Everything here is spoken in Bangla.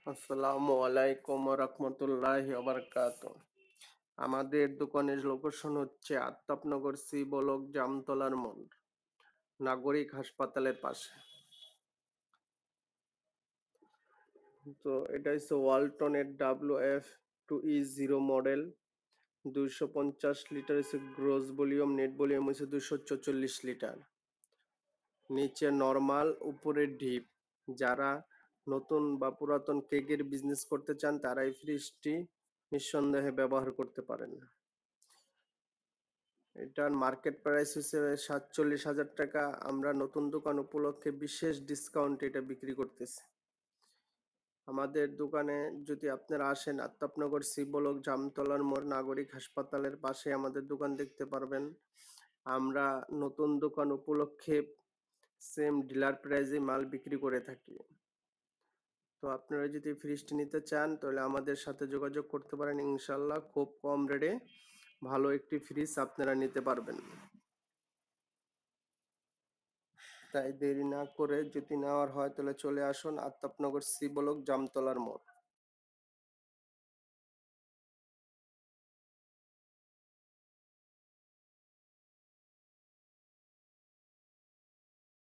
আসসালামু আলাইকুম রহমতুল্লাহি বারাকাতুহ। আমাদের দোকানের লোকেশন হচ্ছে আফতাবনগর সি ব্লক জামতলার মোড়, নাগরিক হাসপাতালের পাশে। তো এটা হচ্ছে ওয়ালটনের WF2E0 মডেল, 250 লিটার হচ্ছে গ্রোস ভলিউম, নেট ভলিউম হচ্ছে 244 লিটার। নিচে নরমাল, উপরে ডিপ। যারা নতুন বা পুরাতন কেকের বিজনেস করতে চান তারা এই ফ্রিজটি নিঃসন্দেহে ব্যবহার করতে পারেন। এটার মার্কেট প্রাইস হচ্ছে 47,000 টাকা। আমরা নতুন দোকান উপলক্ষে বিশেষ ডিসকাউন্ট এটা বিক্রি করতেছি। আমাদের দোকানে যদি আপনারা আসেন, আফতাবনগর সি ব্লক জামতলার মোড়, নাগরিক হাসপাতালের পাশে আমাদের দোকান দেখতে পারবেন। আমরা নতুন দোকান উপলক্ষে সেম ডিলার প্রাইজে মাল বিক্রি করে থাকি। তো আপনারা যদি ফ্রিজটি নিতে চান তাহলে আমাদের সাথে যোগাযোগ করতে পারেন। ইনশাল্লাহ খুব কম রেটে ভালো একটি ফ্রিজ আপনারা নিতে পারবেন। তাই দেরি না করে যদি নেওয়ার হয় তাহলে চলে আসুন আফতাবনগর সি ব্লক জামতলার মোড়।